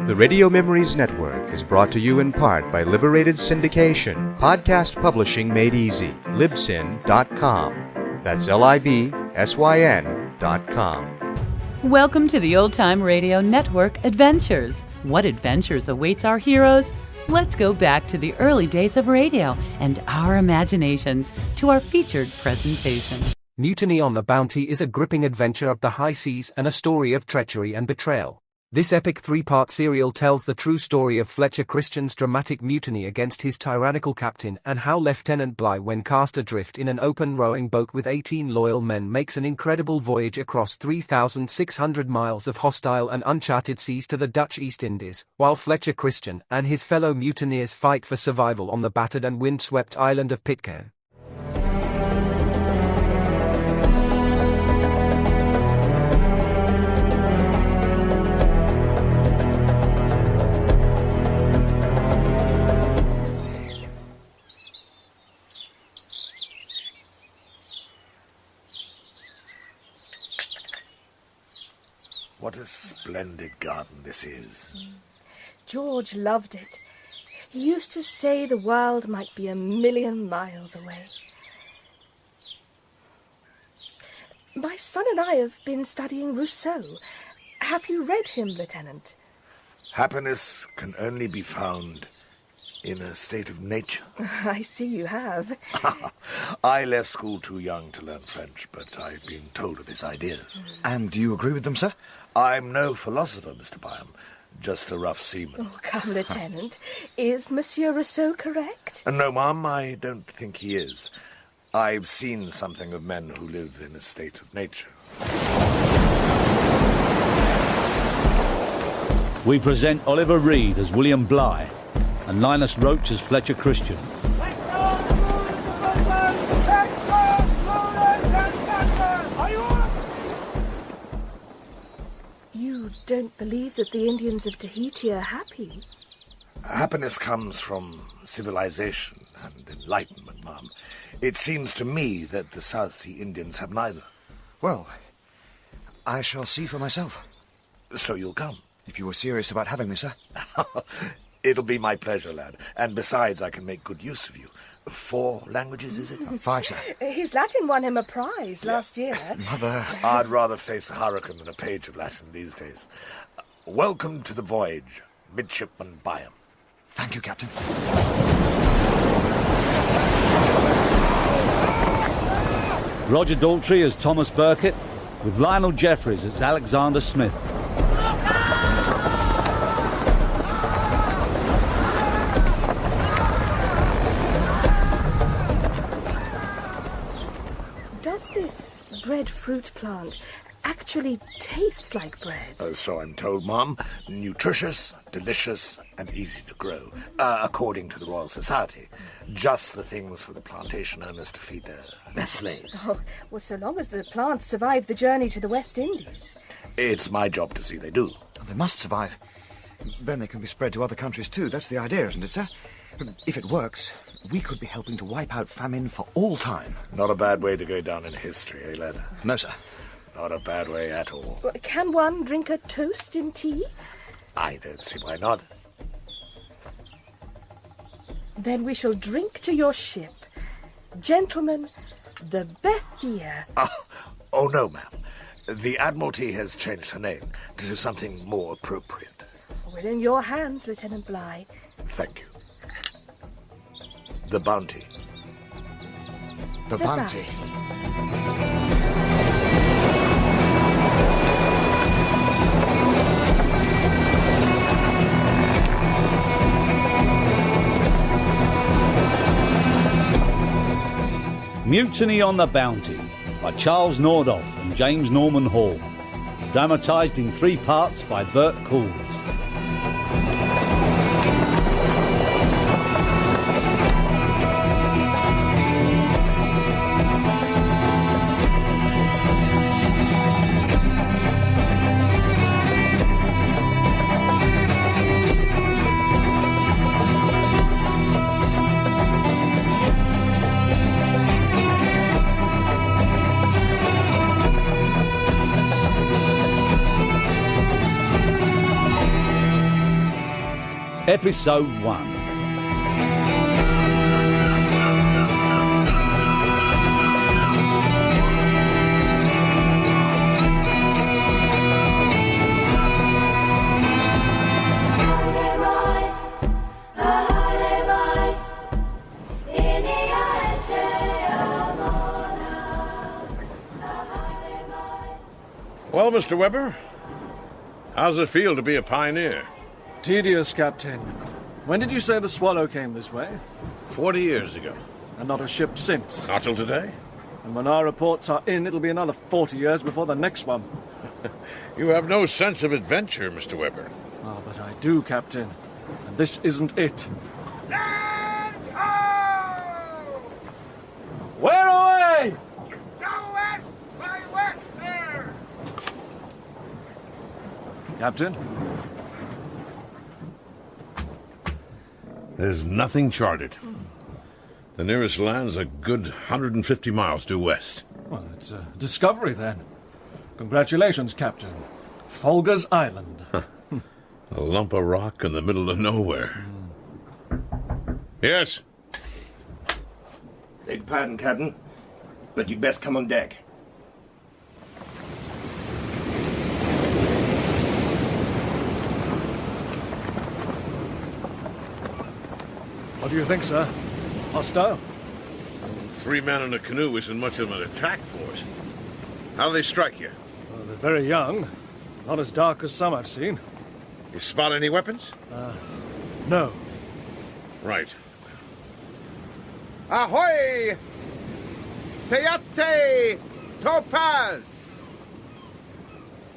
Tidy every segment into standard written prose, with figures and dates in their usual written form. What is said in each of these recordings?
The Radio Memories Network is brought to you in part by Liberated Syndication, podcast publishing made easy, libsyn.com. That's libsyn.com. Welcome to the Old Time Radio Network Adventures. What adventures awaits our heroes? Let's go back to the early days of radio and our imaginations to our featured presentation. Mutiny on the Bounty is a gripping adventure of the high seas and a story of treachery and betrayal. This epic three-part serial tells the true story of Fletcher Christian's dramatic mutiny against his tyrannical captain and how Lieutenant Bligh, when cast adrift in an open rowing boat with 18 loyal men, makes an incredible voyage across 3,600 miles of hostile and uncharted seas to the Dutch East Indies, while Fletcher Christian and his fellow mutineers fight for survival on the battered and wind-swept island of Pitcairn. What a splendid garden this is. George loved it. He used to say the world might be 1,000,000 miles away. My son and I have been studying Rousseau. Have you read him, Lieutenant? Happiness can only be found in a state of nature. I see you have. I left school too young to learn French, but I've been told of his ideas. And do you agree with them, sir? I'm no philosopher, Mr. Byam, just a rough seaman. Oh, come, Lieutenant. Is Monsieur Rousseau correct? No, ma'am, I don't think he is. I've seen something of men who live in a state of nature. We present Oliver Reed as William Bligh and Linus Roach as Fletcher Christian. You don't believe that the Indians of Tahiti are happy? Happiness comes from civilization and enlightenment, ma'am. It seems to me that the South Sea Indians have neither. Well, I shall see for myself. So you'll come? If you were serious about having me, sir. It'll be my pleasure, lad. And besides, I can make good use of you. 4 languages, is it? 5, sir. His Latin won him a prize last year. Mother... I'd rather face a hurricane than a page of Latin these days. Welcome to the voyage, Midshipman Byam. Thank you, Captain. Roger Daltrey as Thomas Burkitt, with Lionel Jeffries as Alexander Smith. Does this breadfruit plant actually taste like bread? So I'm told, ma'am. Nutritious, delicious, and easy to grow, according to the Royal Society. Just the things for the plantation owners to feed their slaves. Oh, well, so long as the plants survive the journey to the West Indies. It's my job to see they do. They must survive. Then they can be spread to other countries too. That's the idea, isn't it, sir? If it works, we could be helping to wipe out famine for all time. Not a bad way to go down in history, eh, lad? No, sir. Not a bad way at all. Well, can one drink a toast in tea? I don't see why not. Then we shall drink to your ship. Gentlemen, the Bethia. Oh, no, ma'am. The Admiralty has changed her name to something more appropriate. We're in your hands, Lieutenant Bligh. Thank you. The Bounty. The Bounty. Mutiny on the Bounty by Charles Nordhoff and James Norman Hall. Dramatised in 3 parts by Bert Coules. Episode 1. Well, Mr. Webber, how's it feel to be a pioneer? Tedious, Captain. When did you say the Swallow came this way? 40 years ago. And not a ship since? Not till today. And when our reports are in, it'll be another 40 years before the next one. You have no sense of adventure, Mr. Webber. Ah, but I do, Captain. And this isn't it. Land ho! Where away? Go west by west, sir! Captain? There's nothing charted. The nearest land's a good 150 miles due west. Well, it's a discovery, then. Congratulations, Captain. Folger's Island. A lump of rock in the middle of nowhere. Yes? Beg pardon, Captain, but you'd best come on deck. What do you think, sir? Hostile? 3 men in a canoe isn't much of an attack force. How do they strike you? Well, they're very young. Not as dark as some I've seen. You spot any weapons? No. Right. Ahoy! Teate Topaz!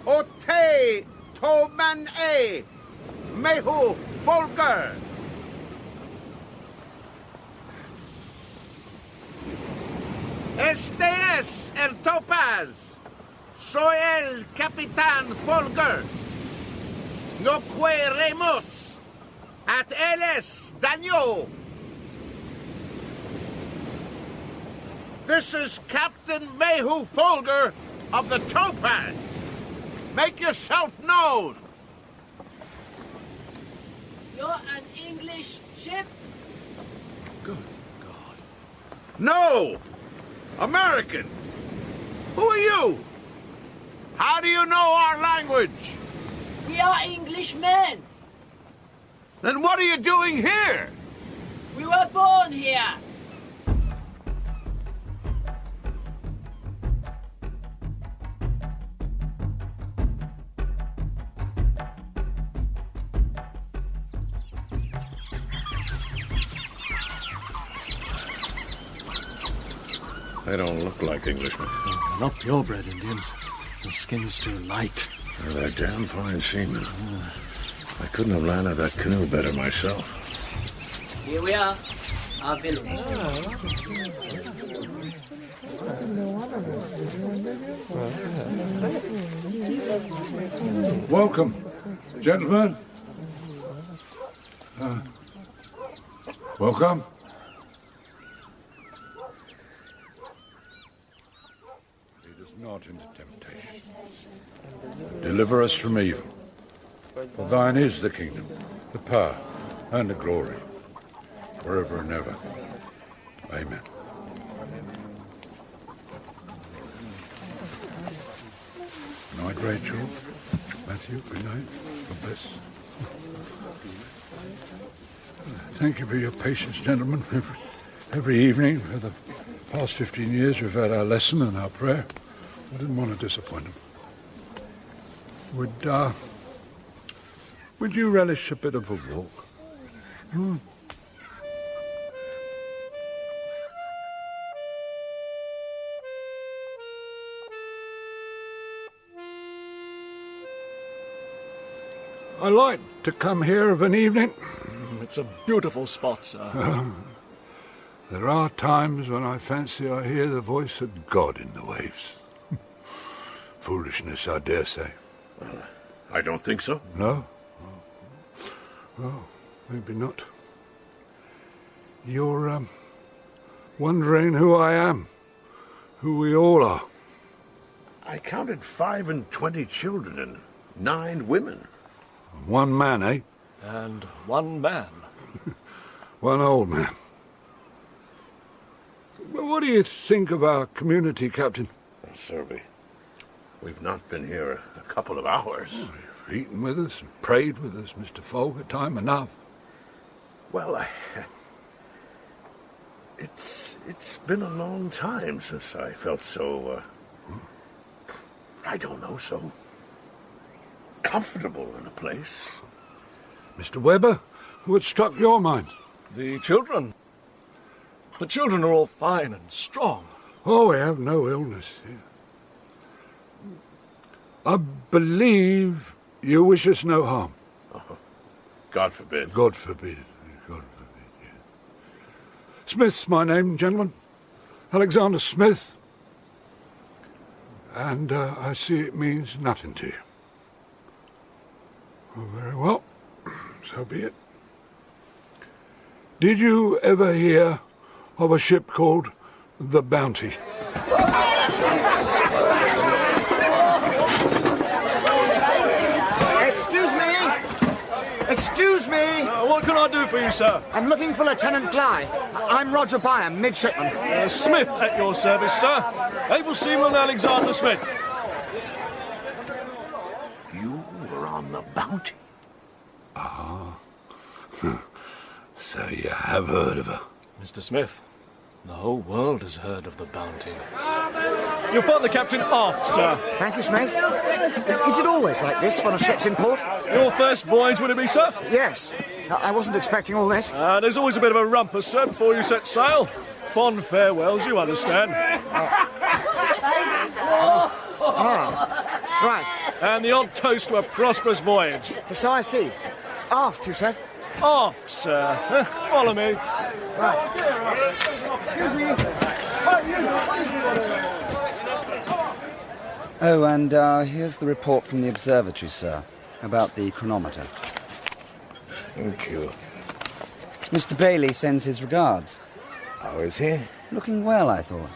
Ote Toman-e! Mehu Folger! Este es el Topaz. Soy el Capitán Folger. No queremos at él es daño. This is Captain Mayhew Folger of the Topaz. Make yourself known. You're an English ship? Good God. No! American! Who are you? How do you know our language? We are Englishmen. Then what are you doing here? We were born here. They don't look like Englishmen. They're not purebred Indians. Their skin's too light. They're damn fine seamen. I couldn't have landed that canoe better myself. Here we are, our village. Welcome, gentlemen. Welcome. Lead us not into temptation. Deliver us from evil. For thine is the kingdom, the power, and the glory, forever and ever. Amen. Good night, Rachel. Matthew, good night. God bless. Thank you for your patience, gentlemen. Every evening for the past 15 years we've had our lesson and our prayer. I didn't want to disappoint them. Would you relish a bit of a walk? I like to come here of an evening. It's a beautiful spot, sir. There are times when I fancy I hear the voice of God in the waves. Foolishness, I dare say. I don't think so. No? Well, maybe not. You're, wondering who I am. Who we all are. I counted 25 children and 9 women. One man, eh? And one man. One old man. Well, what do you think of our community, Captain? Oh, sir, we've not been here a couple of hours. Oh, you've eaten with us and prayed with us, Mr. Folger, time enough. Well, it's been a long time since I felt so, I don't know, so comfortable in a place. Mr. Webber, what struck your mind? The children. The children are all fine and strong. Oh, we have no illness here. I believe you wish us no harm. Oh, God forbid. God forbid. God forbid, yeah. Smith's my name, gentlemen. Alexander Smith. And I see it means nothing to you. Oh, very well. So be it. Did you ever hear of a ship called the Bounty? Excuse me! Excuse me! What can I do for you, sir? I'm looking for Lieutenant Bligh. I'm Roger Byam, midshipman. Smith at your service, sir. Able Seaman Alexander Smith. You were on the Bounty? Ah. So you have heard of her? Mr. Smith, the whole world has heard of the Bounty. You'll find the captain aft, sir. Thank you, Smith. Is it always like this when a ship's in port? Your first voyage, would it be, sir? Yes. I wasn't expecting all this. There's always a bit of a rumpus, sir, before you set sail. Fond farewells, you understand. Right. And the odd toast to a prosperous voyage. So I see. Aft, you said? Aft, sir. Follow me. Oh, and here's the report from the observatory, sir, about the chronometer. Thank you. Mr. Bailey sends his regards. How is he? Looking well, I thought.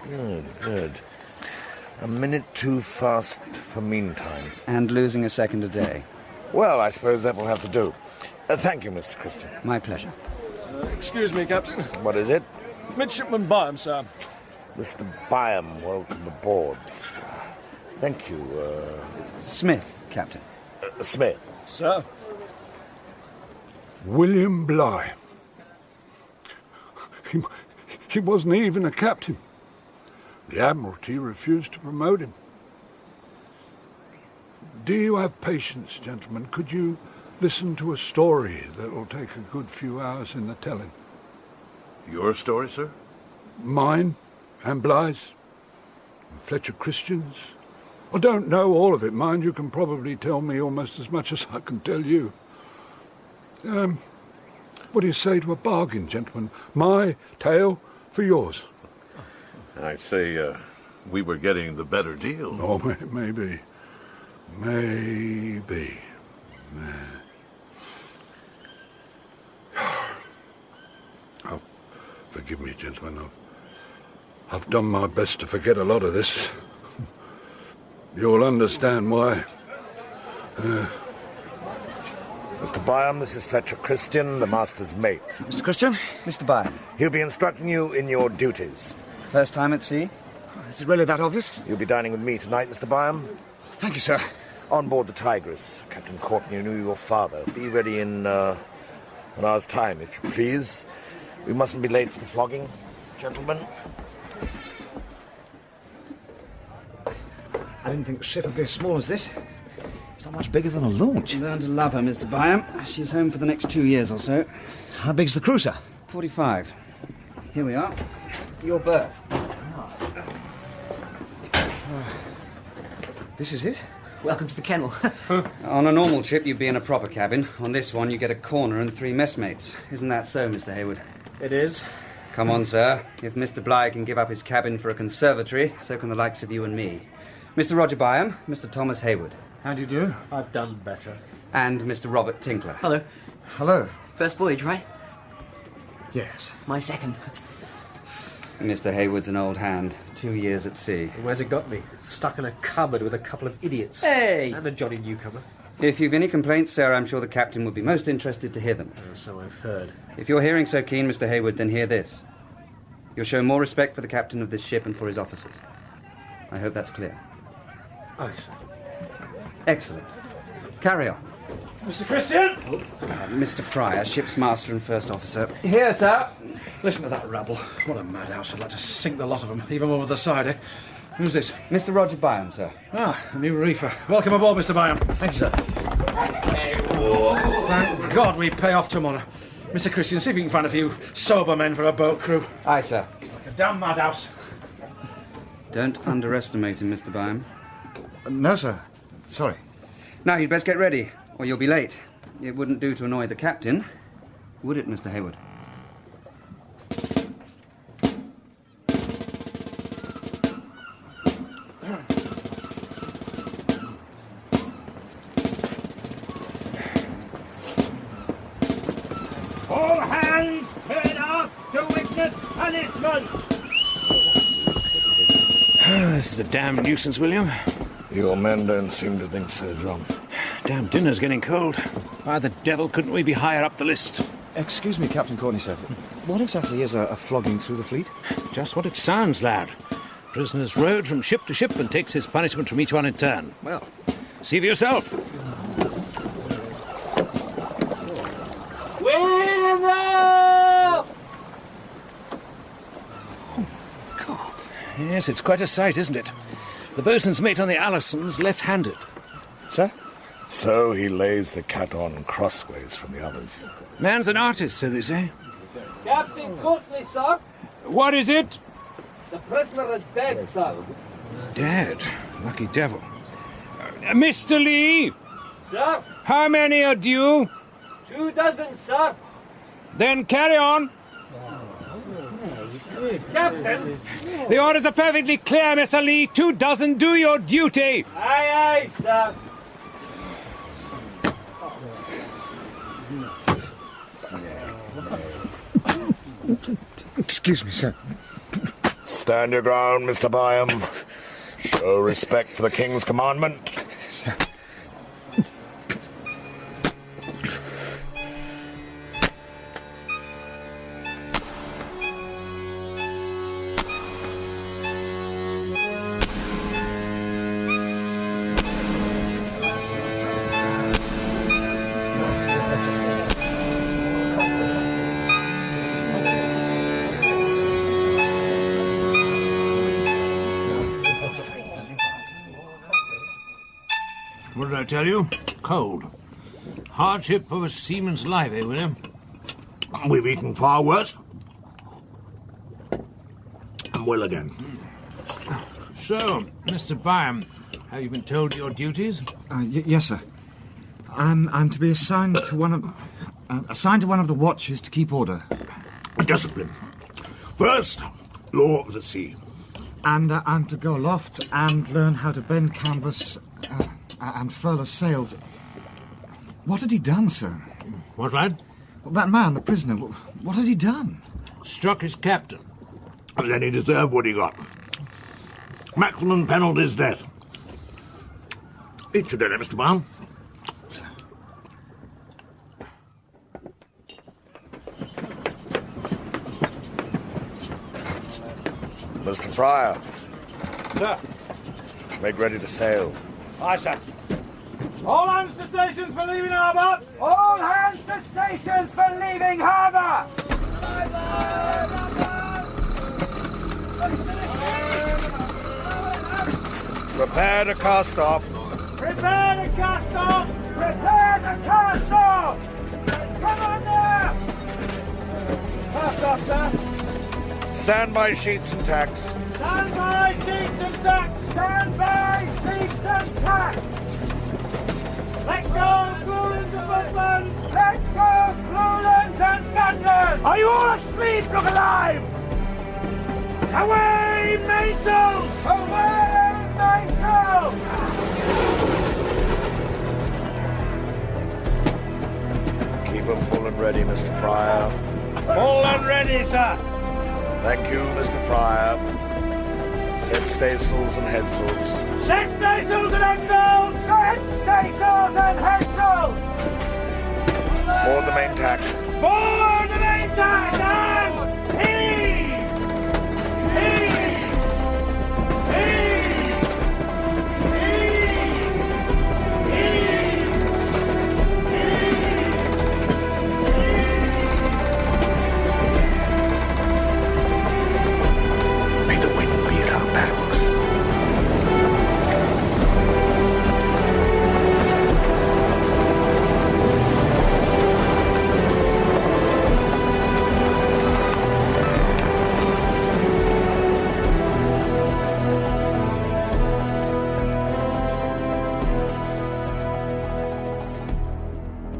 Good, good. A minute too fast for meantime. And losing a second a day. Well, I suppose that will have to do. Thank you, Mr. Christian. My pleasure. Excuse me, Captain. What is it? Midshipman Byam, sir. Mr. Byam, welcome aboard. Thank you, Smith, Captain. Smith. Sir. William Bligh. He wasn't even a captain. The Admiralty refused to promote him. Do you have patience, gentlemen? Could you listen to a story that will take a good few hours in the telling? Your story, sir? Mine and Bligh's and Fletcher Christian's. I don't know all of it, mind. You can probably tell me almost as much as I can tell you. What do you say to a bargain, gentlemen? My tale for yours. I'd say we were getting the better deal. Oh, maybe. Maybe. Oh, forgive me, gentlemen. I've done my best to forget a lot of this. You'll understand why. Mr. Byam, this is Fletcher Christian, the master's mate. Mr. Christian? Mr. Byam. He'll be instructing you in your duties. First time at sea? Is it really that obvious? You'll be dining with me tonight, Mr. Byam. Thank you, sir. On board the Tigress. Captain Courtney knew your father. Be ready in an hour's time, if you please. We mustn't be late for the flogging, gentlemen. I didn't think the ship would be as small as this. It's not much bigger than a launch. Learn to love her, Mr. Byam. She's home for the next 2 years or so. How big's the cruiser? 45. Here we are. Your berth. This is it? Welcome to the kennel. On a normal trip, you'd be in a proper cabin. On this one, you get a corner and 3 messmates. Isn't that so, Mr. Hayward? It is. Come on, sir. If Mr. Bligh can give up his cabin for a conservatory, so can the likes of you and me. Mr. Roger Byam, Mr. Thomas Hayward. How do you do? I've done better. And Mr. Robert Tinkler. Hello. Hello. First voyage, right? Yes. My second. Mr. Hayward's an old hand. 2 years at sea. Where's it got me? Stuck in a cupboard with a couple of idiots. Hey! And a Johnny newcomer. If you've any complaints, sir, I'm sure the captain would be most interested to hear them. So I've heard. If you're hearing so keen, Mr. Hayward, then hear this. You'll show more respect for the captain of this ship and for his officers. I hope that's clear. Aye, sir. Excellent. Carry on. Mr. Christian! Mr. Fryer, ship's master and first officer. Here, sir. Listen to that rabble. What a madhouse. I'd like to sink the lot of them, even over the side, eh? Who's this? Mr. Roger Byam, sir. Ah, a new reefer. Welcome aboard, Mr. Byam. Thank you, sir. Thank God we pay off tomorrow. Mr. Christian, see if you can find a few sober men for a boat crew. Aye, sir. A damn madhouse. Don't underestimate him, Mr. Byam. No, sir. Sorry. Now, you'd best get ready, or you'll be late. It wouldn't do to annoy the captain, would it, Mr. Hayward? All hands turn off to witness punishment! This is a damn nuisance, William. Your men don't seem to think so, John. Damn dinner's getting cold. Why the devil couldn't we be higher up the list? Excuse me, Captain Courtney, sir. What exactly is a flogging through the fleet? Just what it sounds, lad. Prisoner's rowed from ship to ship and takes his punishment from each one in turn. Well, see for yourself. Wind up! God. Yes, it's quite a sight, isn't it? The boatswain's mate on the Allison's left-handed. Sir? So he lays the cat on crossways from the others. Man's an artist, so they say. Captain Courtney, sir. What is it? The prisoner is dead, sir. Dead. Lucky devil. Mr. Lee! Sir? How many are due? 2 dozen, sir. Then carry on. Captain? The orders are perfectly clear, Mr. Lee. 2 dozen, do your duty. Aye, aye, sir. Excuse me, sir. Stand your ground, Mr. Byam. Show respect for the King's commandment. What did I tell you? Cold. Hardship of a seaman's life, eh, William? We've eaten far worse. And will again. So, Mr. Byam, have you been told your duties? Yes, sir. I'm to be assigned to one of the watches to keep order. Discipline. First, law of the sea. And I'm to go aloft and learn how to bend canvas and furl sails. What had he done, sir? What, lad? Well, that man, the prisoner, what had he done? Struck his captain. And then he deserved what he got. Maximum penalty's death. Eat your dinner, Mr. Byam. Mr. Fryer. Sir. Make ready to sail. Aye, sir. All hands to stations for leaving harbour! All hands to stations for leaving harbour! Prepare to cast off. Prepare to cast off! Prepare to cast off! Come on now! Cast off, sir. Stand by sheets and tacks. Stand by sheets and tacks! Stand by sheets and tacks! Let go, Flulands and Butlins! Let go, Flulands and Butlins! Are you all asleep? Look alive! Away, mainsails! Away, mainsails! Keep them full and ready, Mr. Fryer. Full and ready, sir. Thank you, Mr. Fryer. Set staysails and headsails. Set staysails and headsails! Set staysails and headsails! Board the main tack. Board the main tack and heave! Heave! Heave! May the wind be at our backs.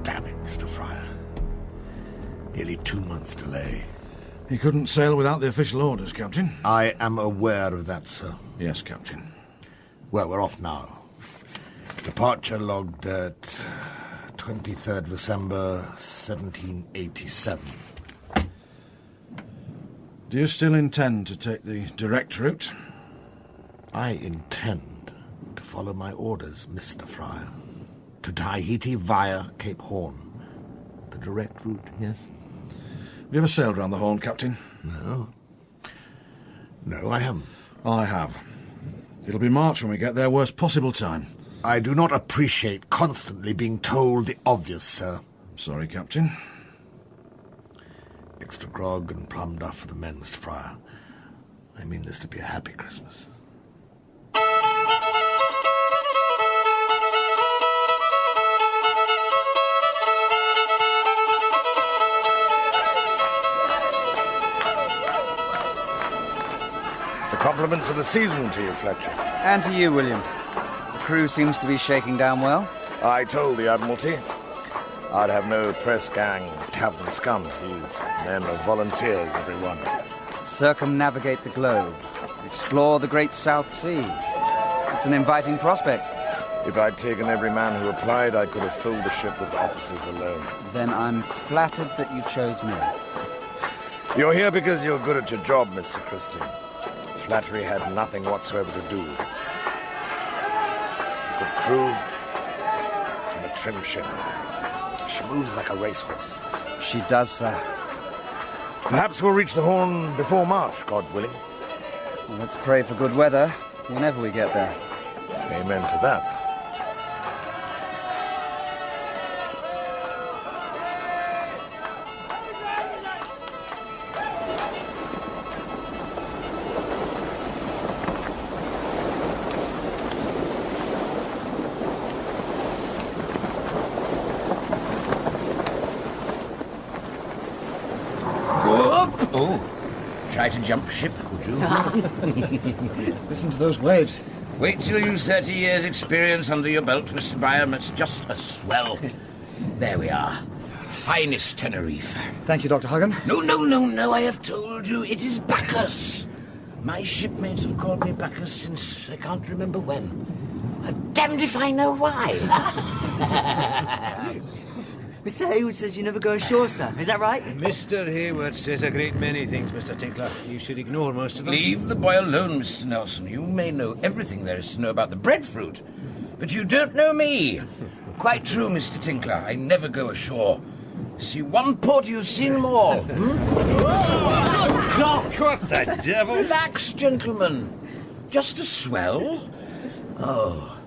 Damn it, Mr. Fryer. Nearly 2 months delay. He couldn't sail without the official orders, Captain. I am aware of that, sir. Yes, Captain. Well, we're off now. Departure logged at 23rd December, 1787. Do you still intend to take the direct route? I intend to follow my orders, Mr. Fryer. To Tahiti via Cape Horn. The direct route, yes? Have you ever sailed round the Horn, Captain? No. No, I haven't. I have. It'll be March when we get there, worst possible time. I do not appreciate constantly being told the obvious, sir. Sorry, Captain. Extra grog and plum duff for the men, Mr. Fryer. I mean this to be a happy Christmas. The compliments of the season to you, Fletcher. And to you, William. The crew seems to be shaking down well. I told the Admiralty I'd have no press gang, tavern scum. These men are volunteers, everyone. Circumnavigate the globe. Explore the great South Sea. It's an inviting prospect. If I'd taken every man who applied, I could have filled the ship with officers alone. Then I'm flattered that you chose me. You're here because you're good at your job, Mr. Christian. Flattery had nothing whatsoever to do with it. A good crew and a trim ship. She moves like a racehorse. She does, sir. Perhaps we'll reach the Horn before March, God willing. Well, let's pray for good weather whenever we get there. Amen to that. Try to jump ship, would you? Listen to those waves. Wait till you've 30 years' experience under your belt, Mr. Byam. It's just a swell. There we are. Finest Tenerife. Thank you, Dr. Hagen. No, I have told you. It is Bacchus. My shipmates have called me Bacchus since I can't remember when. I'm damned if I know why. Mr. Hayward says you never go ashore, sir. Is that right? Mr. Hayward says a great many things, Mr. Tinkler. You should ignore most of them. Leave the boy alone, Mr. Nelson. You may know everything there is to know about the breadfruit, but you don't know me. Quite true, Mr. Tinkler. I never go ashore. See one port, you've seen them all. What the devil? Relax, gentlemen. Just a swell. Oh,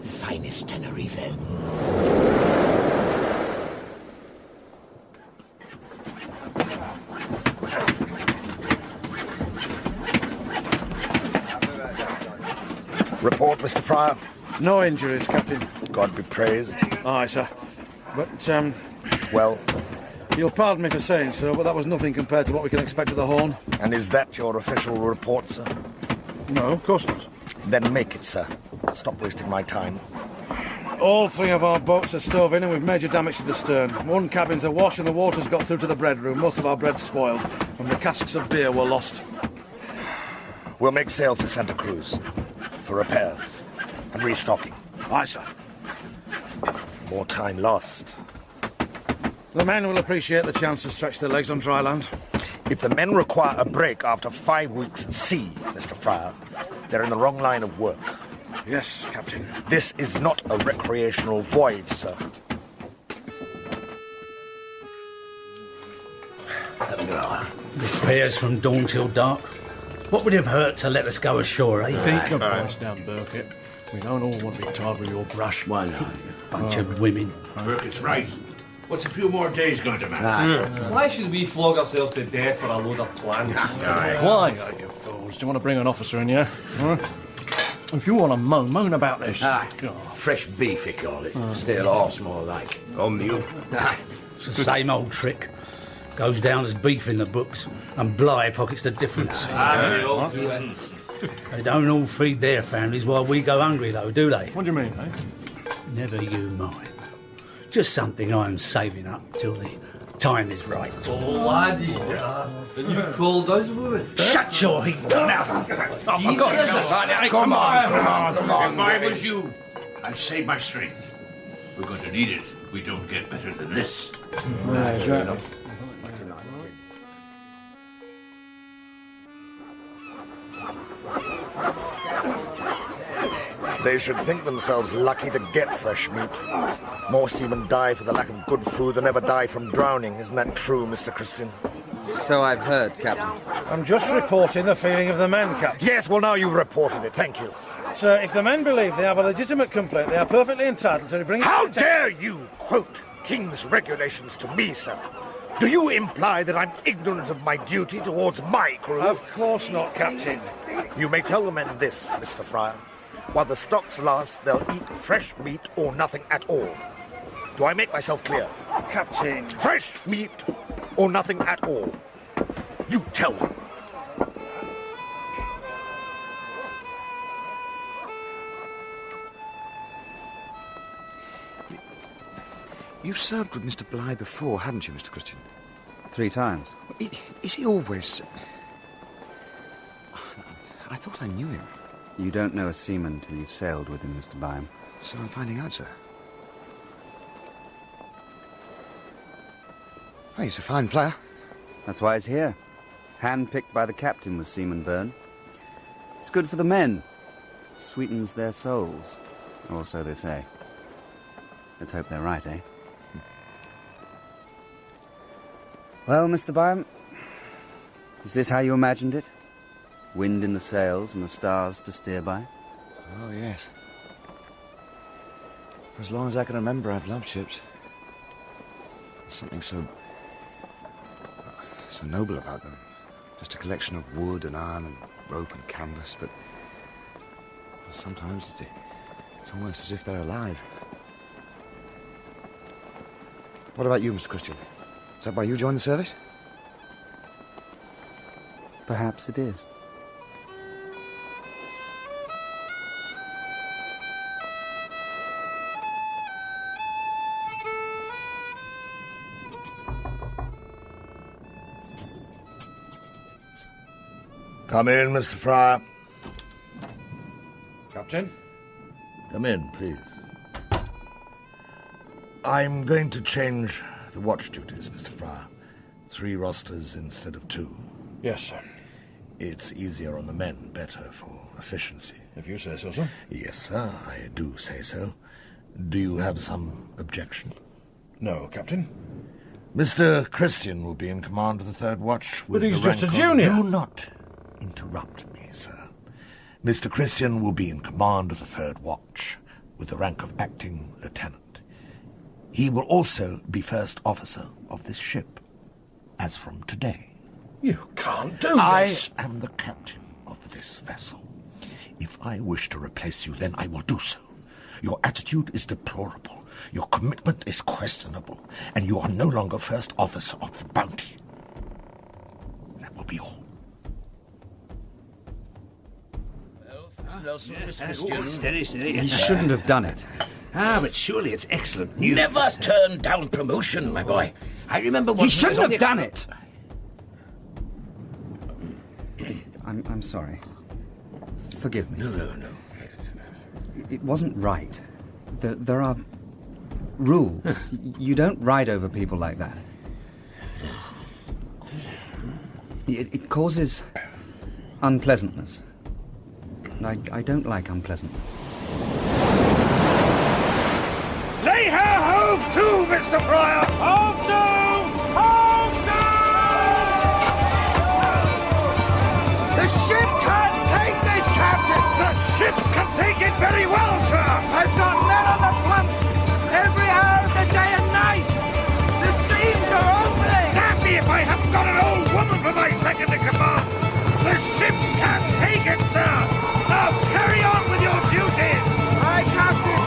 finest Tenerife. Report, Mr. Fryer. No injuries, Captain. God be praised. Aye, sir. But, Well? You'll pardon me for saying so, but that was nothing compared to what we can expect at the Horn. And is that your official report, sir? No, of course not. Then make it, sir. Stop wasting my time. All three of our boats are stove in and we've major damage to the stern. One cabin's awash and the water's got through to the bread room. Most of our bread's spoiled, and the casks of beer were lost. We'll make sail for Santa Cruz. For repairs. And restocking. Aye, sir. More time lost. The men will appreciate the chance to stretch their legs on dry land. If the men require a break after 5 weeks at sea, Mr. Fryer, They're in the wrong line of work. Yes, Captain. This is not a recreational voyage, sir. Repairs from dawn till dark. What would it have hurt to let us go ashore, eh? Keep your voice down, Burkett. We don't all want to be tired with your brush. Why not? Bunch of women. Burkett's right. What's a few more days going to matter? Why should we flog ourselves to death for a load of plans? Why, you fools? Do you want to bring an officer in here? Huh? If you want to moan about this. Fresh beef, you call it. Still horse more like. Or mule. It's the same old trick. Goes down as beef in the books, and Bligh pockets the difference. They don't all feed their families while we go hungry, though, do they? What do you mean, eh? Never you mind. Just something I'm saving up till the time is right. Oh, laddie. And you called those women? Shut your heat mouth! Come on. If I was you, I'd save my strength. We're going to need it. We don't get better than this. Fair enough. They should think themselves lucky to get fresh meat. More seamen die for the lack of good food than ever die from drowning. Isn't that true, Mr. Christian? So I've heard, Captain. I'm just reporting the feeling of the men, Captain. Yes, well, now you've reported it. Thank you. Sir, if the men believe they have a legitimate complaint, they are perfectly entitled to bring it... How dare you quote King's regulations to me, sir? Do you imply that I'm ignorant of my duty towards my crew? Of course not, Captain. You may tell the men this, Mr. Fryer. While the stocks last, they'll eat fresh meat or nothing at all. Do I make myself clear? Captain. Fresh meat or nothing at all. You tell them. You served with Mr. Bligh before, hadn't you, Mr. Christian? 3 times. Is he always... I thought I knew him. You don't know a seaman till you've sailed with him, Mr. Byam. So I'm finding out, sir. Well, he's a fine player. That's why he's here. Hand-picked by the captain was Seaman Byrne. It's good for the men. Sweetens their souls. Or so they say. Let's hope they're right, eh? Well, Mr. Byam, is this how you imagined it? Wind in the sails and the stars to steer by? Oh, yes. For as long as I can remember, I've loved ships. There's something so noble about them. Just a collection of wood and iron and rope and canvas, but sometimes it's almost as if they're alive. What about you, Mr. Christian? Is that why you joined the service? Perhaps it is. Come in, Mr. Fryer. Captain? Come in, please. I'm going to change the watch duties, Mr. Fryer. 3 rosters instead of 2. Yes, sir. It's easier on the men, better for efficiency. If you say so, sir. Yes, sir, I do say so. Do you have some objection? No, Captain. Mr. Christian will be in command of the 3rd watch. But he's just a junior. Do not interrupt me, sir. Mr. Christian will be in command of the 3rd watch, with the rank of acting lieutenant. He will also be first officer of this ship, as from today. You can't do this. I am the captain of this vessel. If I wish to replace you, then I will do so. Your attitude is deplorable. Your commitment is questionable. And you are no longer first officer of the Bounty. That will be all. Steady. He shouldn't have done it. But surely it's excellent news. Never turn down promotion, my boy. I remember what... He shouldn't have done it! I'm sorry. Forgive me. No. It wasn't right. There are rules. You don't ride over people like that. It causes unpleasantness. and I don't like unpleasantness. Lay her hove to, Mr. Fryer! Hove to! Hove to! The ship can't take this, Captain! The ship can take it very well, sir! I've got men on the pumps every hour of the day and night! The seams are opening! Damn me if I haven't got an old woman for my second in command! The ship can't take it, sir! Now carry on with your duties! Aye, Captain!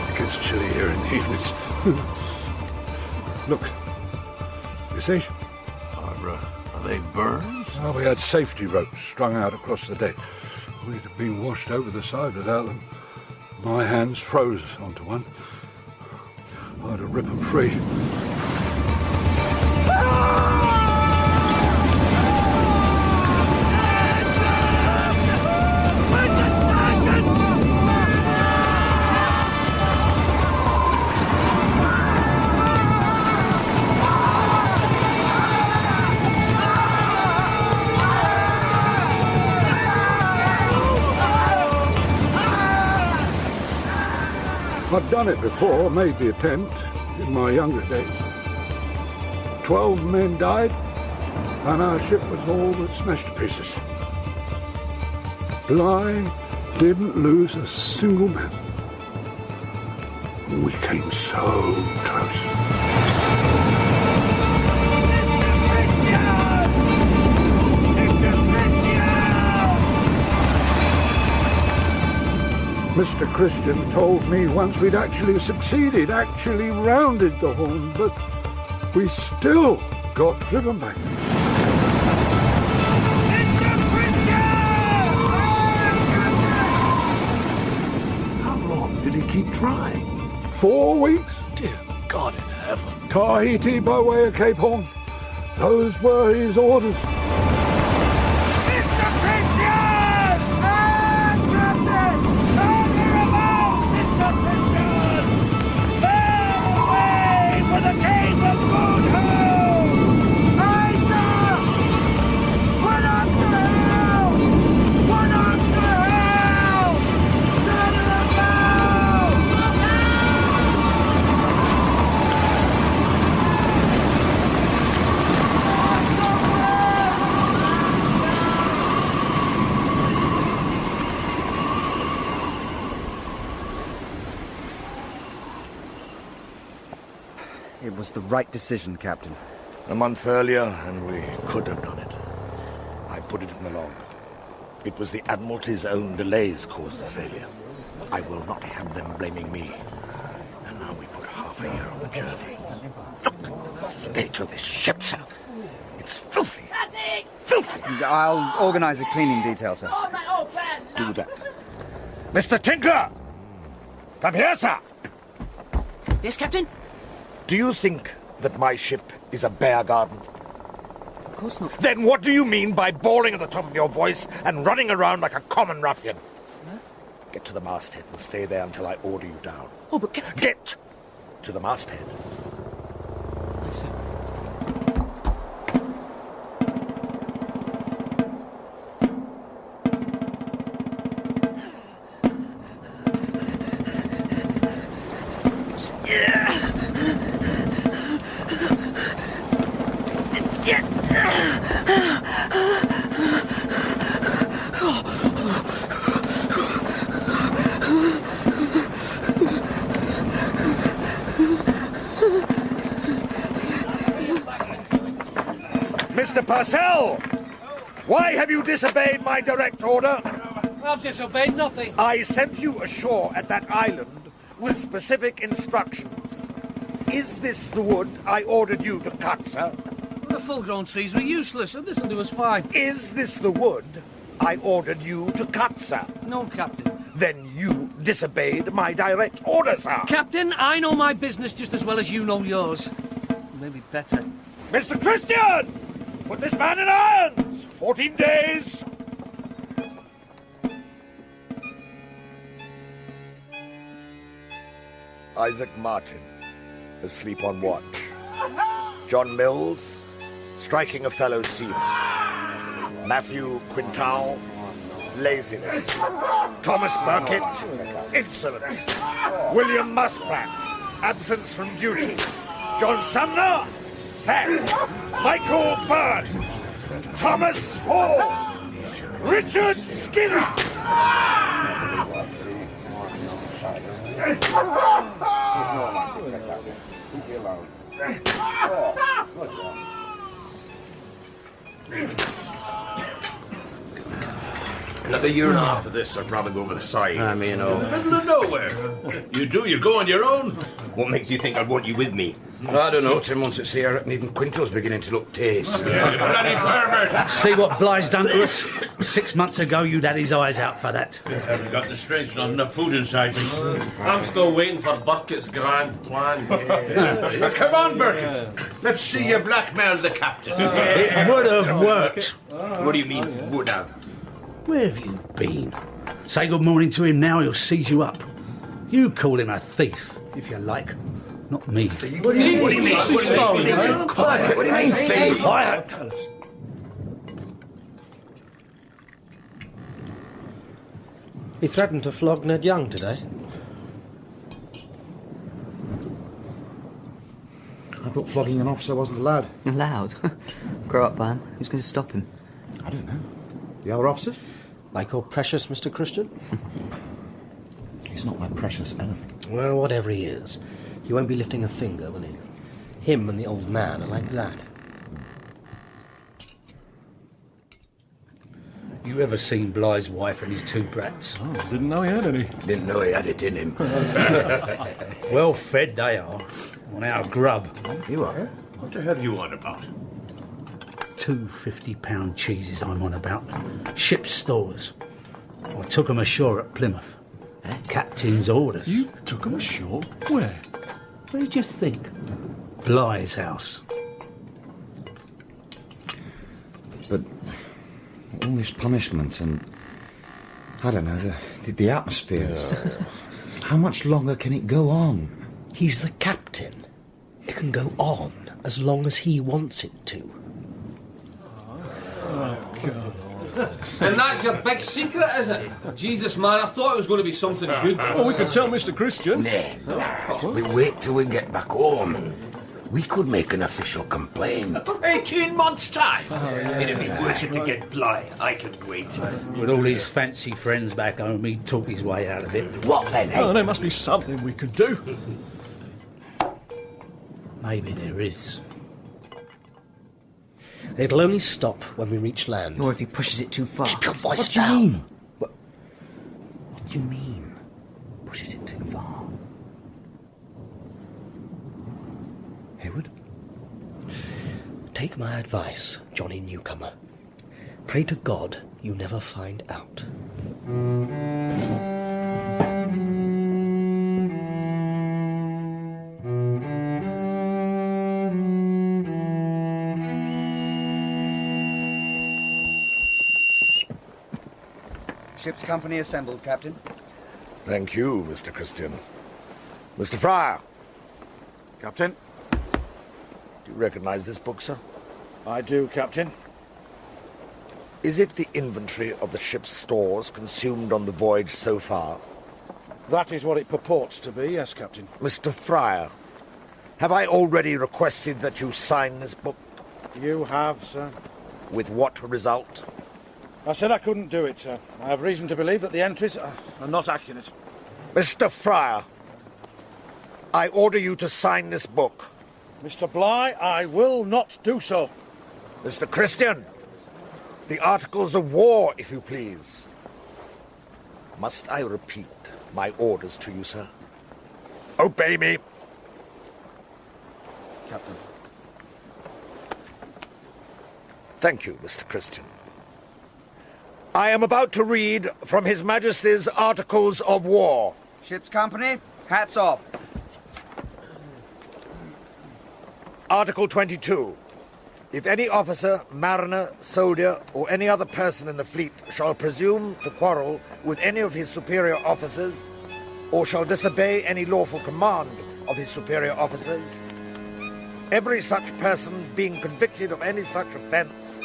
It gets chilly here in the evenings. Look. You see? Are they burns? Oh, we had safety ropes strung out across the deck. We'd have been washed over the side without them. My hands froze onto one. I had to rip them free. I've done it before, made the attempt, in my younger days. 12 men died, and our ship was all but smashed to pieces. Bligh didn't lose a single man. We came so close. Mr. Christian told me once we'd actually succeeded, actually rounded the Horn, but we still got driven back. How long did he keep trying? 4 weeks. Dear God in heaven. Tahiti by way of Cape Horn. Those were his orders. It was the right decision, Captain. A month earlier, and we could have done it. I put it in the log. It was the Admiralty's own delays caused the failure. I will not have them blaming me. And now we put half a year on the journey. Look at the state of this ship, sir. It's filthy. Filthy! I'll organize a cleaning detail, sir. Do that. Mr. Tinkler! Come here, sir! Yes, Captain? Do you think that my ship is a bear garden? Of course not. Then what do you mean by bawling at the top of your voice and running around like a common ruffian? Sir? Get to the masthead and stay there until I order you down. Oh, but Get to the masthead. I see. Mr. Purcell! Why have you disobeyed my direct order? I've disobeyed nothing. I sent you ashore at that island with specific instructions. Is this the wood I ordered you to cut, sir? The full-grown trees were useless, and this'll do us fine. Is this the wood I ordered you to cut, sir? No, Captain. Then you disobeyed my direct order, sir. Captain, I know my business just as well as you know yours. Maybe better. Mr. Christian! Put this man in irons! 14 days! Isaac Martin, asleep on watch. John Mills, striking a fellow seaman. Matthew Quintal, laziness. Thomas Burkitt, insolence. William Muspratt, absence from duty. John Sumner, theft. Michael Byrd, Thomas Hall, Richard Skinner. Another year and a half of this, I'd rather go over the side. I mean, Middle of nowhere. You go on your own. What makes you think I'd want you with me? I don't know, 10 months at sea, I reckon even Quintal's beginning to look tasty. Bloody pervert! See what Bly's done to us? 6 months ago, you'd had his eyes out for that. I haven't got the strength, not enough food inside me. I'm still waiting for Burkett's grand plan. Now, come on, Burkett. Let's see you blackmail the captain. It would have worked. What do you mean, would have? Where have you been? Say good morning to him now, he'll seize you up. You call him a thief, if you like. Not me. What do you mean? Quiet. What do you mean, thief? Quiet. He threatened to flog Ned Young today. I thought flogging an officer wasn't allowed. Allowed? Grow up, Bam. Who's going to stop him? I don't know. The other officers? Like your precious Mr. Christian? He's not my precious anything. Well, whatever he is, he won't be lifting a finger, will he? Him and the old man are like that. You ever seen Bly's wife and his 2 brats? Oh, didn't know he had any. Didn't know he had it in him. Well fed they are, on our grub. You are? What the hell are you on about? 2 50-pound cheeses I'm on about. Ship's stores. I took 'em ashore at Plymouth. Captain's orders. You took him ashore? Where? Where did you think? Bly's house. But all this punishment and, I don't know, the atmosphere. How much longer can it go on? He's the captain. It can go on as long as he wants it to. And that's your big secret, is it? Jesus, man, I thought it was going to be something good. Well, we could tell Mr. Christian. Nah, we wait till we get back home. We could make an official complaint. 18 months' time. It'd be worth it to get Bly. I could wait. With all his fancy friends back home, he'd talk his way out of it. What then, eh? Oh, there must be something we could do. Maybe there is. It'll only stop when we reach land. Or if he pushes it too far. Keep your voice What do you down. mean? What do you mean? Pushes it too far. Hayward? Take my advice, Johnny Newcomer. Pray to God you never find out. Ship's company assembled, Captain. Thank you, Mr. Christian. Mr. Fryer. Captain? Do you recognize this book, sir? I do, Captain. Is it the inventory of the ship's stores consumed on the voyage so far? That is what it purports to be, yes, Captain. Mr. Fryer, have I already requested that you sign this book? You have, sir. With what result? I said I couldn't do it, sir. I have reason to believe that the entries are not accurate. Mr. Fryer, I order you to sign this book. Mr. Bly, I will not do so. Mr. Christian, the Articles of War, if you please. Must I repeat my orders to you, sir? Obey me. Captain. Thank you, Mr. Christian. I am about to read from His Majesty's Articles of War. Ship's company, hats off. Article 22. If any officer, mariner, soldier, or any other person in the fleet shall presume to quarrel with any of his superior officers, or shall disobey any lawful command of his superior officers, Every such person being convicted of any such offence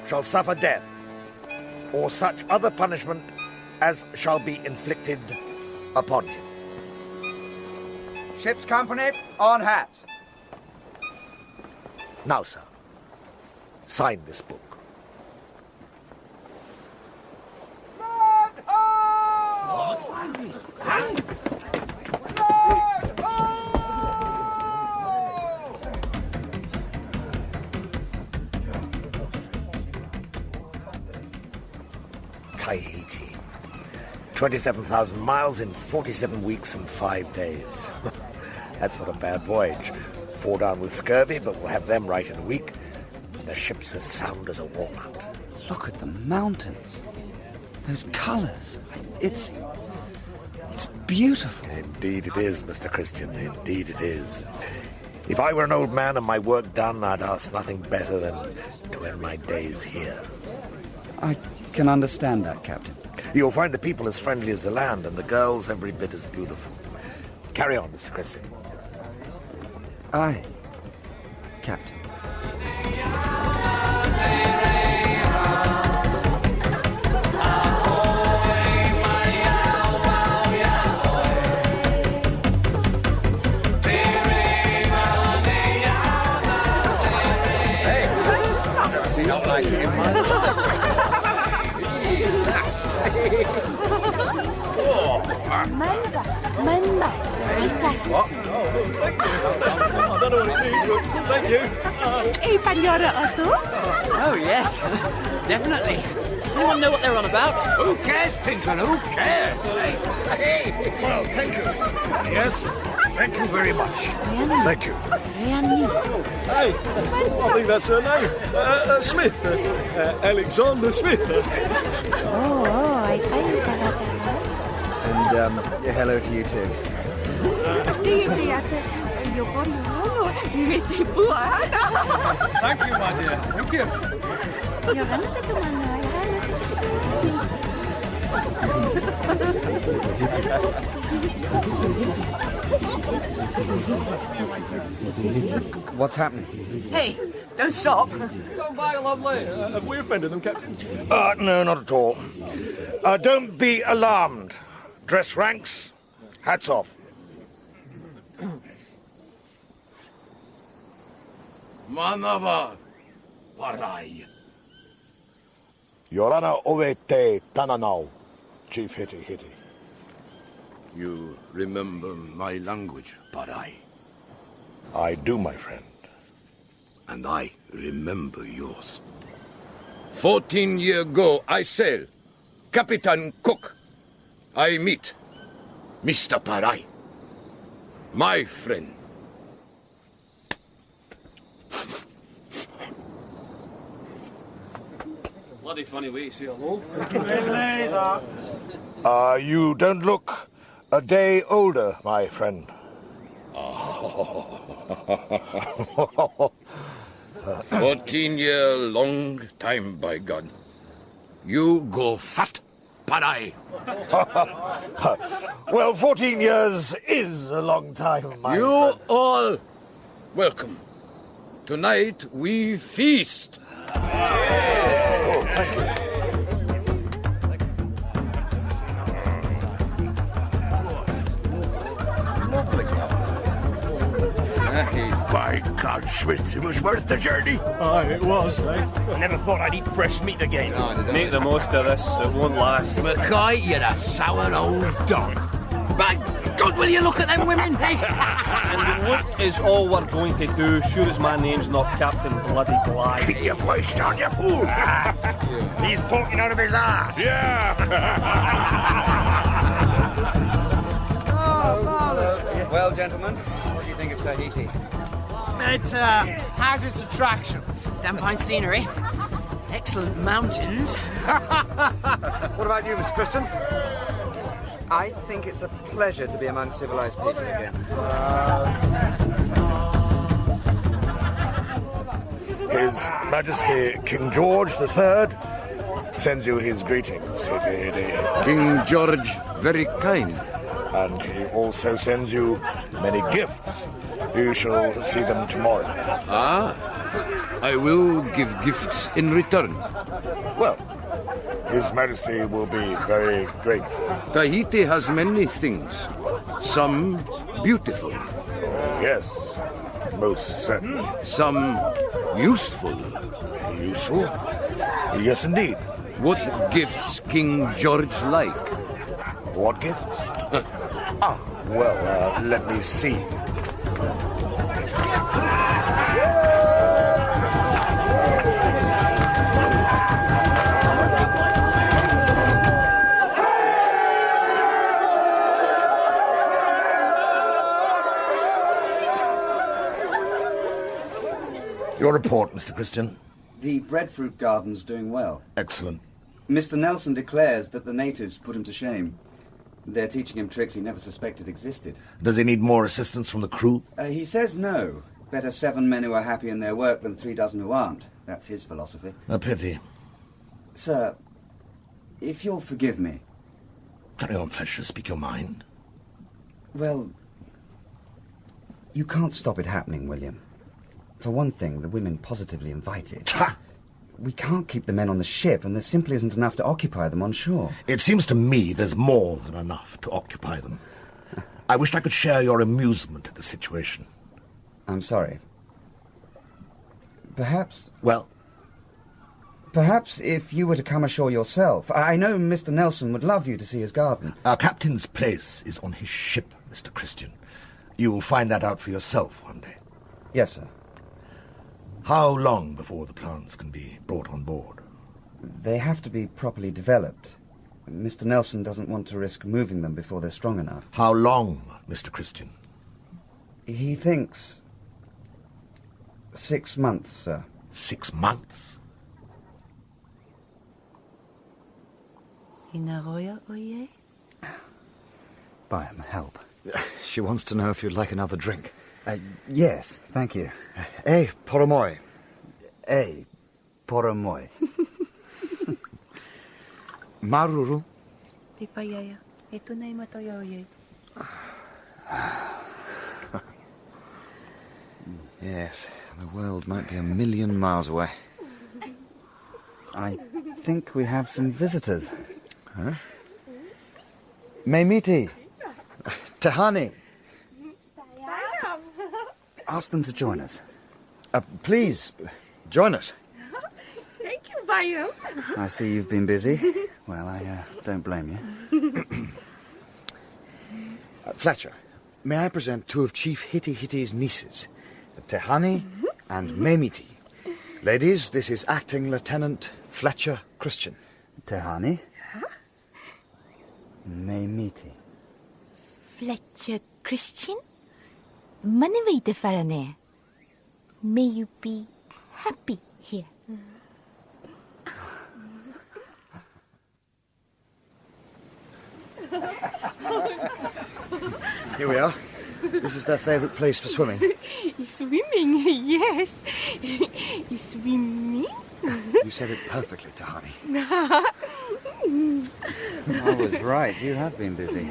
shall suffer death, or such other punishment as shall be inflicted upon him. Ship's company, on hats. Now, sir, sign this book. Tahiti. 27,000 miles in 47 weeks and 5 days. That's not a bad voyage. 4 down with scurvy, but we'll have them right in a week. The ship's as sound as a walnut. Look at the mountains. Those colours. It's beautiful. Indeed it is, Mr. Christian. Indeed it is. If I were an old man and my work done, I'd ask nothing better than to end my days here. I can understand that, Captain. You'll find the people as friendly as the land, and the girls every bit as beautiful. Carry on, Mr. Christian. Aye, Captain. What? I don't know what it means, but thank you. Pandora Otto? Oh, yes. Definitely. Anyone know what they're on about? Who cares, Tinkler? Who cares? Hey. Well, thank you. Yes, thank you very much. Thank you. Hey, I think that's her name. Smith. Alexander Smith. I And hello to you too. Thank you, my dear. Thank you. What's happening? Hey, don't stop. Come by, lovely. Have we offended them, Captain? No, not at all. Don't be alarmed. Dress ranks. Hats off. Manava Parai. Yorana Ovete Tananau, Chief Hitty. You remember my language, Parai? I do, my friend. And I remember yours. 14 years ago, I sail. Captain Cook. I meet Mr. Parai. My friend. Bloody funny way to say hello. You don't look a day older, my friend. 14-year long time, by God. You go fat, Parai. Well, 14 years is a long time, my You friend. all welcome. Tonight we feast. Oh, thank you. By God, Smith, it was worth the journey. Aye, it was, eh? I never thought I'd eat fresh meat again. Make the most of this. It won't last. Mackay, you're a sour old dog. By God, will you look at them women, hey? And look is all we're going to do, sure as my name's not Captain Bloody Bligh. Keep your voice down, you fool. He's talking out of his ass. Yeah. Well, gentlemen, what do you think of Tahiti? It has its attractions. Damn fine scenery. Excellent mountains. What about you, Mr. Christian? I think it's a pleasure to be among civilized people again. His Majesty King George III sends you his greetings. King George, very kind. And he also sends you many gifts. You shall see them tomorrow. Ah, I will give gifts in return. Well, His Majesty will be very grateful. Tahiti has many things. Some beautiful. Yes, most certainly. Some useful. Useful? Yes, indeed. What gifts King George like? What gifts? Well, let me see. Your report, Mr. Christian. The breadfruit garden's doing well. Excellent. Mr. Nelson declares that the natives put him to shame. They're teaching him tricks he never suspected existed. Does he need more assistance from the crew? He says no. Better 7 men who are happy in their work than 3 dozen who aren't. That's his philosophy. A pity. Sir, if you'll forgive me... Carry on, Fletcher. Speak your mind. Well, you can't stop it happening, William. For one thing, the women positively invited. Ha! We can't keep the men on the ship, and there simply isn't enough to occupy them on shore. It seems to me there's more than enough to occupy them. I wished I could share your amusement at the situation. I'm sorry. Perhaps... Well? Perhaps if you were to come ashore yourself. I know Mr. Nelson would love you to see his garden. Our captain's place is on his ship, Mr. Christian. You will find that out for yourself one day. Yes, sir. How long before the plants can be brought on board? They have to be properly developed. Mr. Nelson doesn't want to risk moving them before they're strong enough. How long, Mr. Christian? He thinks... 6 months, sir. 6 months? Buy him help. She wants to know if you'd like another drink. Yes, thank you. Poromoi. Poromoi. Maruru. Yes, the world might be 1,000,000 miles away. I think we have some visitors. Huh? Memiti. Tahani. Ask them to join us. Please, join us. Thank you, Bayou. I see you've been busy. Well, I don't blame you. Fletcher, may I present 2 of Chief Hiti-Hiti's nieces, Tehani and Memiti. Ladies, this is Acting Lieutenant Fletcher Christian. Tehani? Memiti. Fletcher Christian? Manavita Farane. May you be happy here. Here we are. This is their favourite place for swimming. Swimming, yes. Swimming? You said it perfectly, Tahani. I was right. You have been busy.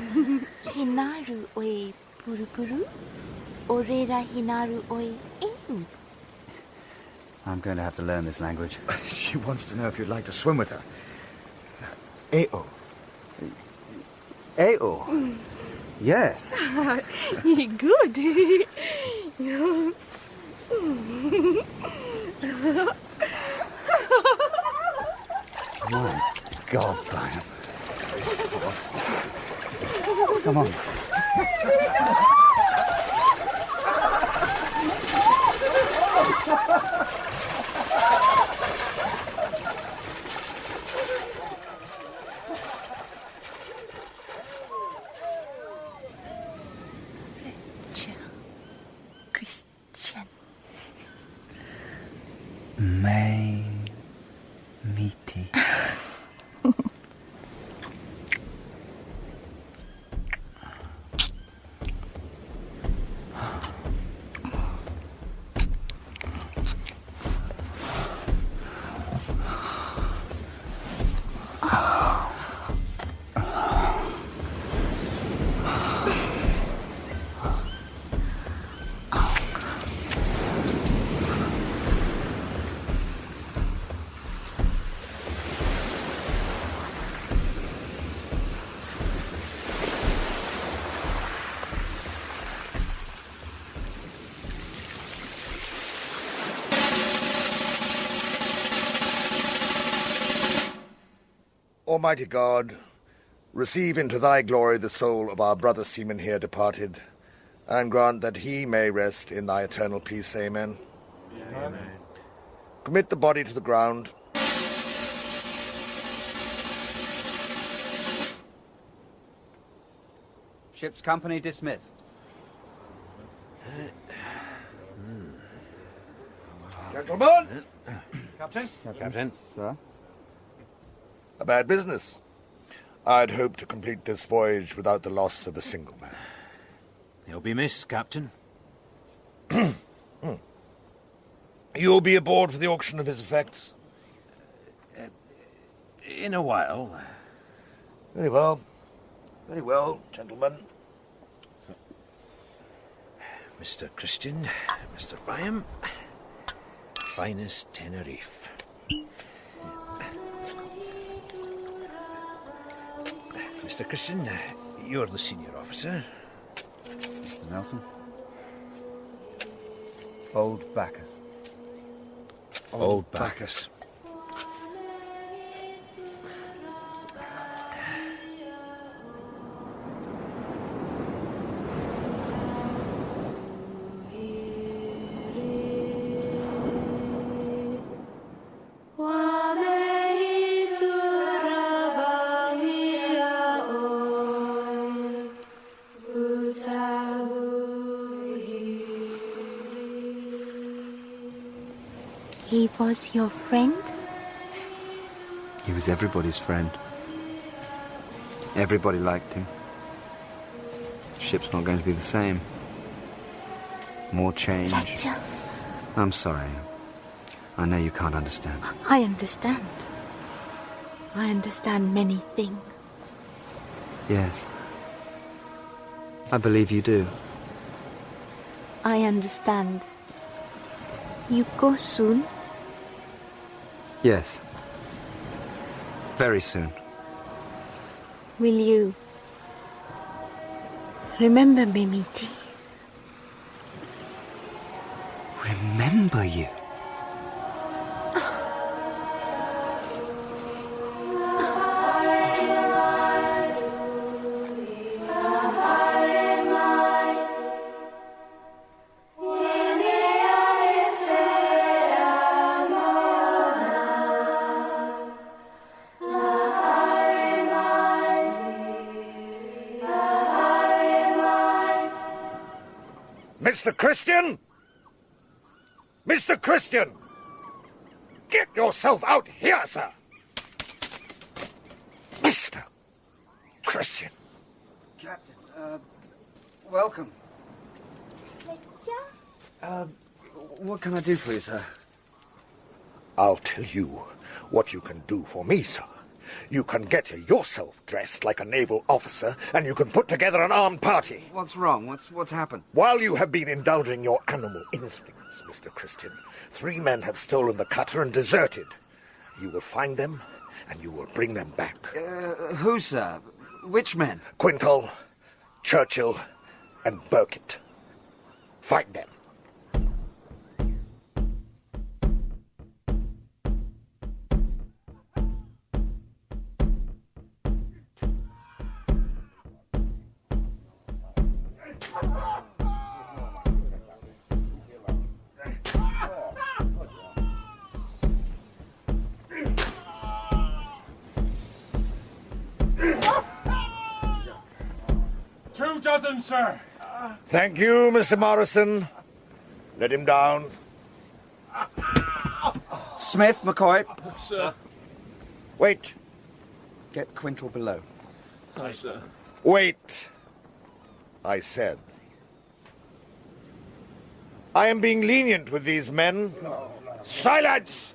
Hinaru oe purupuru, orera hinaru oe eu. I'm going to have to learn this language. She wants to know if you'd like to swim with her. Eo. Eo? Yes. Good. My God, Brian. Come on. Christian. Memiti. Almighty God, receive into thy glory the soul of our brother seaman here departed, and grant that he may rest in thy eternal peace. Amen. Amen. Commit the body to the ground. Ship's company dismissed. Gentlemen! Captain? Captain. Sir? A bad business. I'd hoped to complete this voyage without the loss of a single man. He'll be missed, Captain. You'll be aboard for the auction of his effects? In a while. Very well. Very well, gentlemen. Mr. Christian, Mr. Byam, finest Tenerife. Mr. Christian, you're the senior officer. Mr. Nelson. Old Bacchus. Old Bacchus. He was your friend? He was everybody's friend. Everybody liked him. Ship's not going to be the same. More change. Fletcher. I'm sorry. I know you can't understand. I understand. I understand many things. Yes. I believe you do. I understand. You go soon? Yes. Very soon. Will you remember me, Miti? Remember you? Mr. Christian! Mr. Christian! Get yourself out here, sir! Mr. Christian! Captain, welcome. What can I do for you, sir? I'll tell you what you can do for me, sir. You can get yourself dressed like a naval officer, and you can put together an armed party. What's wrong? What's happened? While you have been indulging your animal instincts, Mr. Christian, 3 men have stolen the cutter and deserted. You will find them, and you will bring them back. Who, sir? Which men? Quintal, Churchill, and Burkitt. Find them. Sir. Thank you, Mr. Morrison. Let him down. Smith, McCoy. Sir. Wait. Get Quintal below. Aye, sir. Wait. I said. I am being lenient with these men. Silence!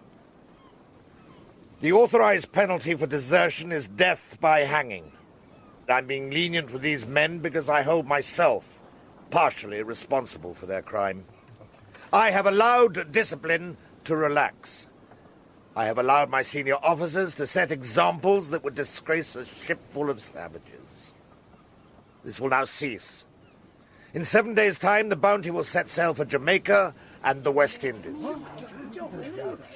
The authorized penalty for desertion is death by hanging. I'm being lenient with these men because I hold myself partially responsible for their crime. I have allowed discipline to relax. I have allowed my senior officers to set examples that would disgrace a ship full of savages. This will now cease. In 7 days' time, the Bounty will set sail for Jamaica and the West Indies.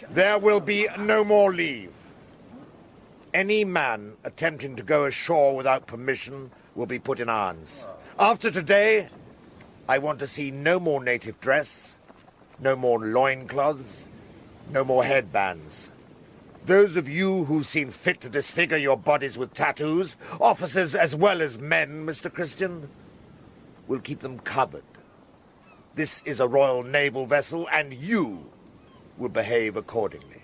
There will be no more leave. Any man attempting to go ashore without permission will be put in irons. After today, I want to see no more native dress, no more loincloths, no more headbands. Those of you who seem fit to disfigure your bodies with tattoos, officers as well as men, Mr. Christian, will keep them covered. This is a Royal Naval vessel, and you will behave accordingly.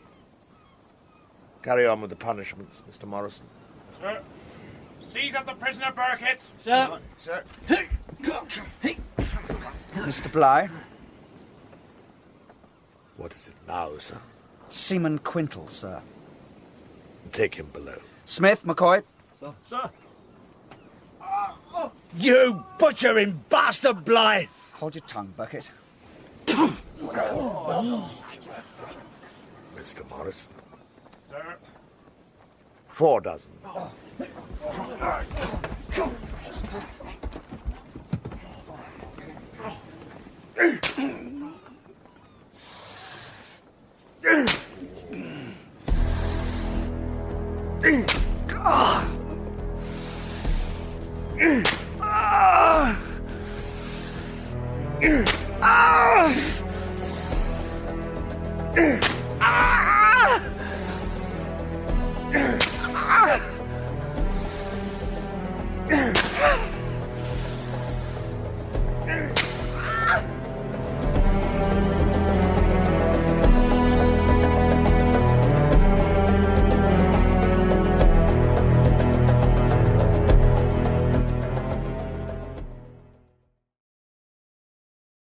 Carry on with the punishments, Mr. Morrison. Sir, seize up the prisoner, Burkett. Sir. Sir. Mr. Bligh? What is it now, sir? Seaman Quintal, sir. Take him below. Smith, McCoy? Sir. You butchering bastard, Bligh! Hold your tongue, Burkett. Mr. Morrison. Sir. 4 dozen.